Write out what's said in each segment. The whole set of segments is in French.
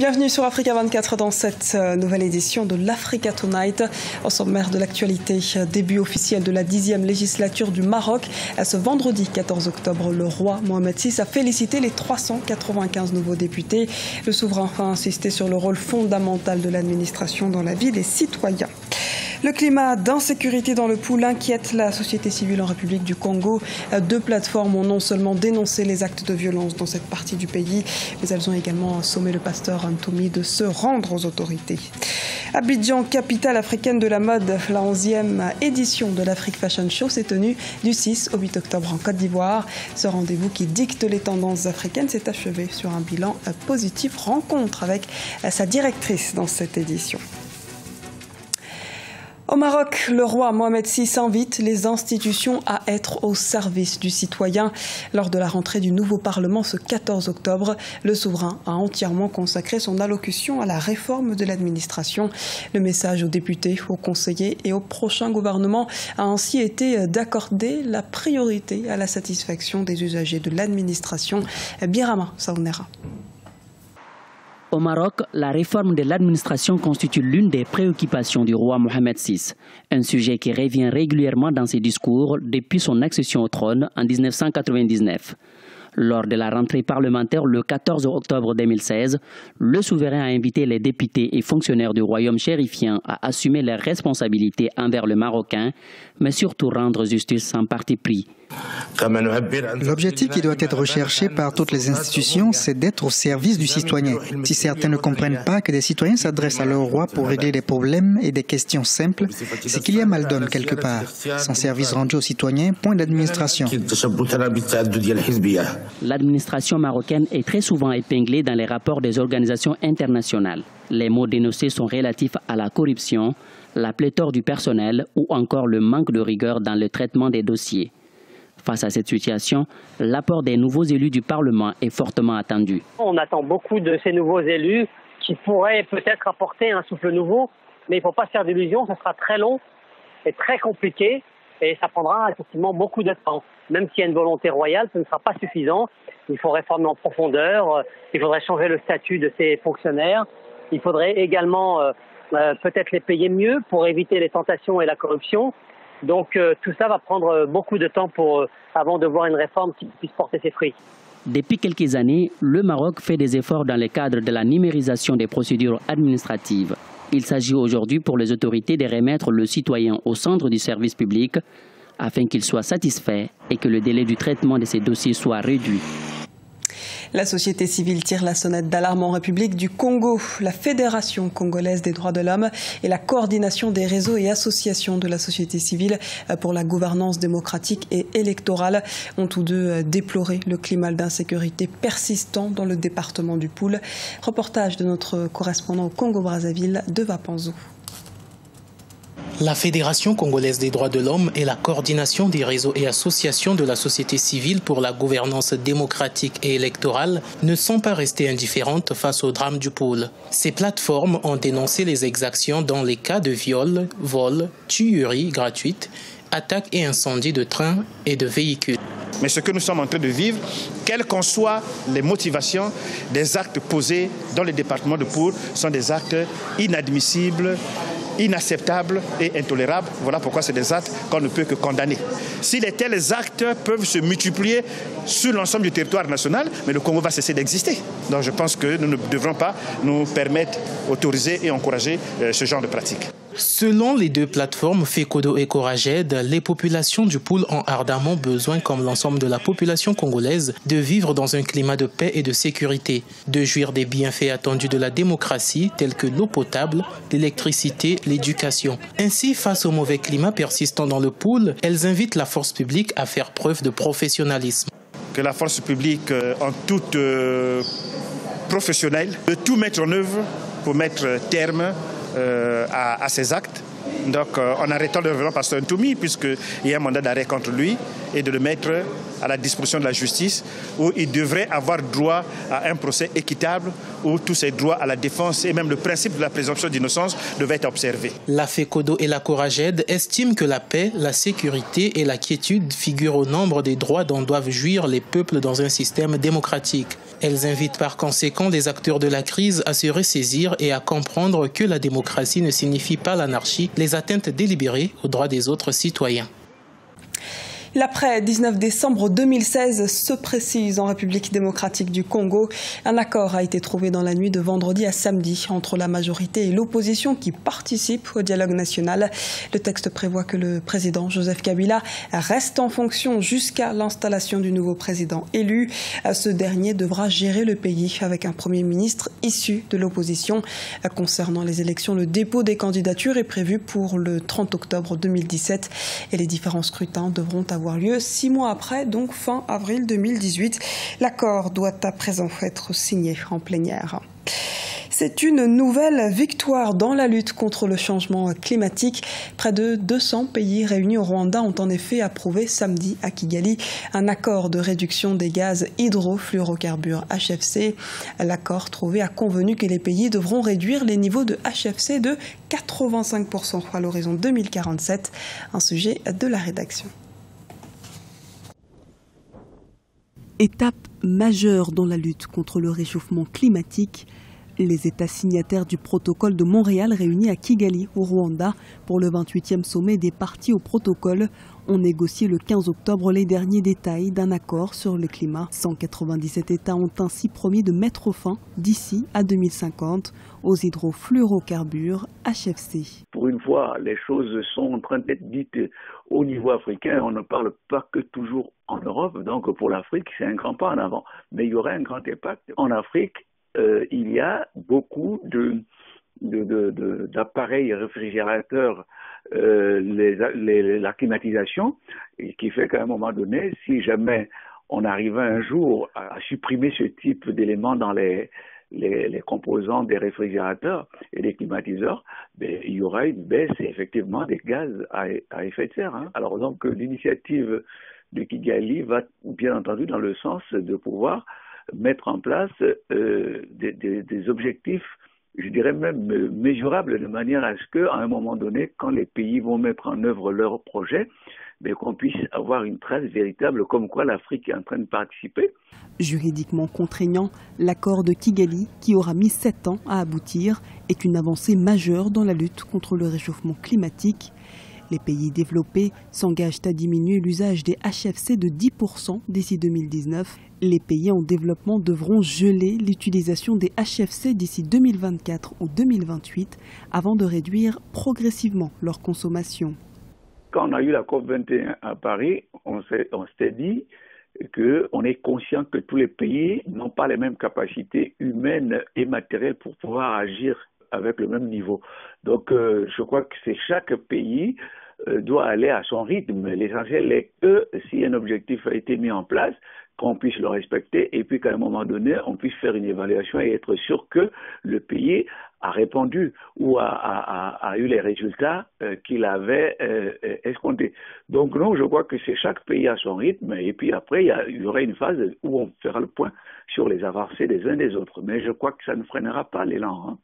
Bienvenue sur Africa 24 dans cette nouvelle édition de l'Africa Tonight. Au sommaire de l'actualité, début officiel de la 10e législature du Maroc. Ce vendredi 14 octobre, le roi Mohamed VI a félicité les 395 nouveaux députés. Le souverain a insisté sur le rôle fondamental de l'administration dans la vie des citoyens. Le climat d'insécurité dans le Pool inquiète la société civile en République du Congo. Deux plateformes ont non seulement dénoncé les actes de violence dans cette partie du pays, mais elles ont également sommé le pasteur Ntoumi de se rendre aux autorités. Abidjan, capitale africaine de la mode, la 11e édition de l'Afrique Fashion Show s'est tenue du 6 au 8 octobre en Côte d'Ivoire. Ce rendez-vous qui dicte les tendances africaines s'est achevé sur un bilan positif. Rencontre avec sa directrice dans cette édition. Au Maroc, le roi Mohamed VI invite les institutions à être au service du citoyen. Lors de la rentrée du nouveau Parlement ce 14 octobre, le souverain a entièrement consacré son allocution à la réforme de l'administration. Le message aux députés, aux conseillers et au prochain gouvernement a ainsi été d'accorder la priorité à la satisfaction des usagers de l'administration. Birama Saounera. Au Maroc, la réforme de l'administration constitue l'une des préoccupations du roi Mohamed VI, un sujet qui revient régulièrement dans ses discours depuis son accession au trône en 1999. Lors de la rentrée parlementaire le 14 octobre 2016, le souverain a invité les députés et fonctionnaires du royaume chérifien à assumer leurs responsabilités envers le Marocain, mais surtout rendre justice sans parti pris. L'objectif qui doit être recherché par toutes les institutions, c'est d'être au service du citoyen. Si certains ne comprennent pas que des citoyens s'adressent à leur roi pour régler des problèmes et des questions simples, c'est qu'il y a mal donne quelque part. Sans service rendu aux citoyens, point d'administration. L'administration marocaine est très souvent épinglée dans les rapports des organisations internationales. Les mots dénoncés sont relatifs à la corruption, la pléthore du personnel ou encore le manque de rigueur dans le traitement des dossiers. Face à cette situation, l'apport des nouveaux élus du Parlement est fortement attendu. On attend beaucoup de ces nouveaux élus qui pourraient peut-être apporter un souffle nouveau, mais il ne faut pas se faire d'illusions, ce sera très long et très compliqué et ça prendra effectivement beaucoup de temps. Même s'il y a une volonté royale, ce ne sera pas suffisant. Il faut réformer en profondeur, il faudrait changer le statut de ces fonctionnaires, il faudrait également peut-être les payer mieux pour éviter les tentations et la corruption. Donc tout ça va prendre beaucoup de temps avant de voir une réforme qui puisse porter ses fruits. Depuis quelques années, le Maroc fait des efforts dans le cadre de la numérisation des procédures administratives. Il s'agit aujourd'hui pour les autorités de remettre le citoyen au centre du service public afin qu'il soit satisfait et que le délai du traitement de ces dossiers soit réduit. La société civile tire la sonnette d'alarme en République du Congo. La Fédération congolaise des droits de l'homme et la coordination des réseaux et associations de la société civile pour la gouvernance démocratique et électorale ont tous deux déploré le climat d'insécurité persistant dans le département du Pool. Reportage de notre correspondant au Congo-Brazzaville, Deva Panzou. La Fédération congolaise des droits de l'homme et la coordination des réseaux et associations de la société civile pour la gouvernance démocratique et électorale ne sont pas restées indifférentes face au drame du Pool. Ces plateformes ont dénoncé les exactions dans les cas de viol, vol, tueries gratuites, attaques et incendies de trains et de véhicules. Mais ce que nous sommes en train de vivre, quelles qu'en soient les motivations, des actes posés dans le département de Pool sont des actes inadmissibles, inacceptables et intolérables. Voilà pourquoi c'est des actes qu'on ne peut que condamner. Si les tels actes peuvent se multiplier sur l'ensemble du territoire national, mais le Congo va cesser d'exister. Donc je pense que nous ne devrons pas nous permettre, autoriser et encourager ce genre de pratiques. Selon les deux plateformes FECODO et Coraged, les populations du Pool ont ardemment besoin, comme l'ensemble de la population congolaise, de vivre dans un climat de paix et de sécurité, de jouir des bienfaits attendus de la démocratie tels que l'eau potable, l'électricité, l'éducation. Ainsi, face au mauvais climat persistant dans le Pool, elles invitent la force publique à faire preuve de professionnalisme. Que la force publique, en toute professionnelle, de tout mettre en œuvre pour mettre terme à ces actes. Donc en arrêtant le révérend pasteur Ntoumi, puisqu'il y a un mandat d'arrêt contre lui, et de le mettre à la disposition de la justice, où il devrait avoir droit à un procès équitable, où tous ses droits à la défense et même le principe de la présomption d'innocence devaient être observés. La FECODO et la Coraged estiment que la paix, la sécurité et la quiétude figurent au nombre des droits dont doivent jouir les peuples dans un système démocratique. Elles invitent par conséquent les acteurs de la crise à se ressaisir et à comprendre que la démocratie ne signifie pas l'anarchie, les atteintes délibérées aux droits des autres citoyens. L'après 19 décembre 2016 se précise en République démocratique du Congo. Un accord a été trouvé dans la nuit de vendredi à samedi entre la majorité et l'opposition qui participent au dialogue national. Le texte prévoit que le président Joseph Kabila reste en fonction jusqu'à l'installation du nouveau président élu. Ce dernier devra gérer le pays avec un premier ministre issu de l'opposition. Concernant les élections, le dépôt des candidatures est prévu pour le 30 octobre 2017 et les différents scrutins devront avoir lieu 6 mois après, donc fin avril 2018. L'accord doit à présent être signé en plénière. C'est une nouvelle victoire dans la lutte contre le changement climatique. Près de 200 pays réunis au Rwanda ont en effet approuvé samedi à Kigali un accord de réduction des gaz hydrofluorocarbures HFC. L'accord trouvé a convenu que les pays devront réduire les niveaux de HFC de 85% à l'horizon 2047. Un sujet de la rédaction. Étape majeure dans la lutte contre le réchauffement climatique. Les États signataires du protocole de Montréal réunis à Kigali, au Rwanda, pour le 28e sommet des parties au protocole, ont négocié le 15 octobre les derniers détails d'un accord sur le climat. 197 États ont ainsi promis de mettre fin, d'ici à 2050, aux hydrofluorocarbures HFC. Pour une fois, les choses sont en train d'être dites au niveau africain. On ne parle pas que toujours en Europe. Donc pour l'Afrique, c'est un grand pas en avant. Mais il y aura un grand impact. En Afrique, il y a beaucoup d'appareils réfrigérateurs, la climatisation, qui fait qu'à un moment donné, si jamais on arrivait un jour à supprimer ce type d'éléments dans les composants des réfrigérateurs et des climatiseurs, il y aura une baisse effectivement des gaz à effet de serre. Alors donc l'initiative de Kigali va bien entendu dans le sens de pouvoir mettre en place des objectifs, je dirais même mesurables, de manière à ce qu'à un moment donné, quand les pays vont mettre en œuvre leurs projets, qu'on puisse avoir une trace véritable comme quoi l'Afrique est en train de participer. Juridiquement contraignant, l'accord de Kigali, qui aura mis 7 ans à aboutir, est une avancée majeure dans la lutte contre le réchauffement climatique. Les pays développés s'engagent à diminuer l'usage des HFC de 10% d'ici 2019. Les pays en développement devront geler l'utilisation des HFC d'ici 2024 ou 2028 avant de réduire progressivement leur consommation. Quand on a eu la COP21 à Paris, on s'est dit qu'on est conscient que tous les pays n'ont pas les mêmes capacités humaines et matérielles pour pouvoir agir avec le même niveau. Donc je crois que c'est chaque pays doit aller à son rythme. L'essentiel est que si un objectif a été mis en place, qu'on puisse le respecter et puis qu'à un moment donné, on puisse faire une évaluation et être sûr que le pays a répondu ou a eu les résultats qu'il avait escomptés. Donc non, je crois que c'est chaque pays à son rythme et puis après, il y aura une phase où on fera le point sur les avancées des uns des autres. Mais je crois que ça ne freinera pas l'élan.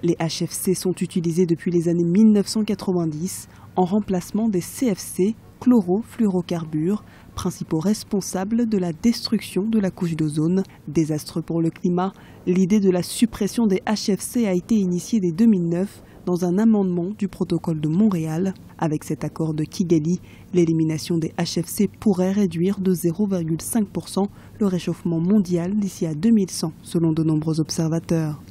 Les HFC sont utilisés depuis les années 1990 en remplacement des CFC, chlorofluorocarbures, principaux responsables de la destruction de la couche d'ozone. Désastreux pour le climat, l'idée de la suppression des HFC a été initiée dès 2009 dans un amendement du protocole de Montréal. Avec cet accord de Kigali, l'élimination des HFC pourrait réduire de 0,5% le réchauffement mondial d'ici à 2100, selon de nombreux observateurs.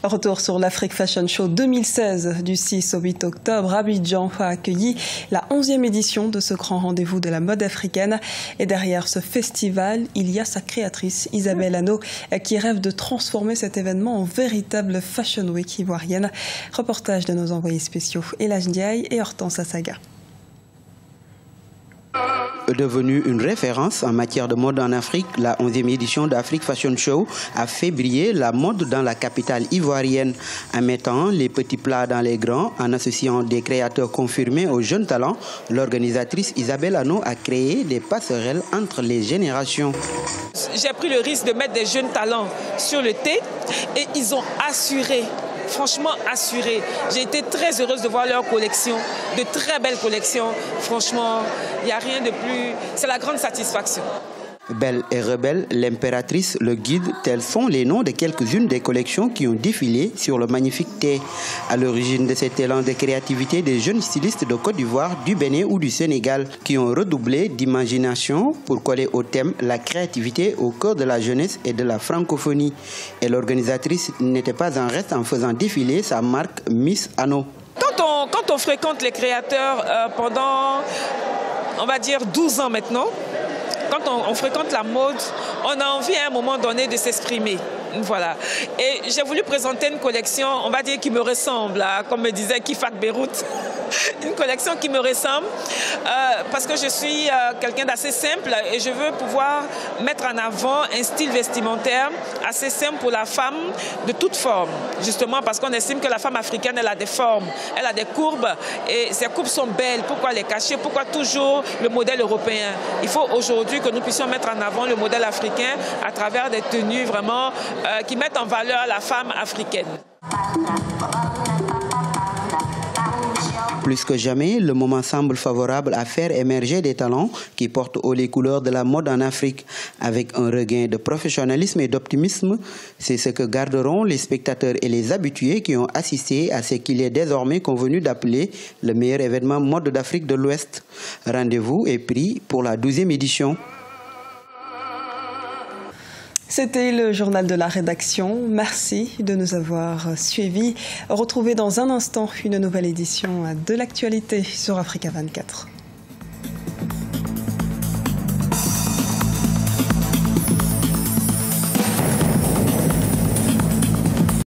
Retour sur l'Afrique Fashion Show 2016 du 6 au 8 octobre. Abidjan a accueilli la 11e édition de ce grand rendez-vous de la mode africaine. Et derrière ce festival, il y a sa créatrice Isabelle Hanot qui rêve de transformer cet événement en véritable Fashion Week ivoirienne. Reportage de nos envoyés spéciaux Elage Ndiaye et Hortense Assaga. Devenue une référence en matière de mode en Afrique, la 11e édition d'Afrique Fashion Show a fait briller la mode dans la capitale ivoirienne en mettant les petits plats dans les grands, en associant des créateurs confirmés aux jeunes talents. L'organisatrice Isabelle Hanot a créé des passerelles entre les générations. J'ai pris le risque de mettre des jeunes talents sur le thé et ils ont assuré franchement assurée. J'ai été très heureuse de voir leur collection, de très belles collections. Franchement, il n'y a rien de plus... C'est la grande satisfaction. Belle et rebelle, l'impératrice, le guide, tels sont les noms de quelques-unes des collections qui ont défilé sur le magnifique thé. À l'origine de cet élan de créativité, des jeunes stylistes de Côte d'Ivoire, du Bénin ou du Sénégal qui ont redoublé d'imagination pour coller au thème la créativité au cœur de la jeunesse et de la francophonie. Et l'organisatrice n'était pas en reste en faisant défiler sa marque Miss Anno. Quand on fréquente les créateurs pendant, on va dire, 12 ans maintenant, quand on fréquente la mode, on a envie à un moment donné de s'exprimer. Voilà. Et j'ai voulu présenter une collection, on va dire, qui me ressemble, comme me disait Kifat Beyrouth. Une collection qui me ressemble parce que je suis quelqu'un d'assez simple et je veux pouvoir mettre en avant un style vestimentaire assez simple pour la femme de toute forme. Justement parce qu'on estime que la femme africaine, elle a des formes, elle a des courbes et ces courbes sont belles. Pourquoi les cacher? Pourquoi toujours le modèle européen? Il faut aujourd'hui que nous puissions mettre en avant le modèle africain à travers des tenues vraiment qui mettent en valeur la femme africaine. Plus que jamais, le moment semble favorable à faire émerger des talents qui portent haut les couleurs de la mode en Afrique. Avec un regain de professionnalisme et d'optimisme, c'est ce que garderont les spectateurs et les habitués qui ont assisté à ce qu'il est désormais convenu d'appeler le meilleur événement mode d'Afrique de l'Ouest. Rendez-vous est pris pour la 12e édition. C'était le journal de la rédaction. Merci de nous avoir suivis. Retrouvez dans un instant une nouvelle édition de l'actualité sur Africa 24.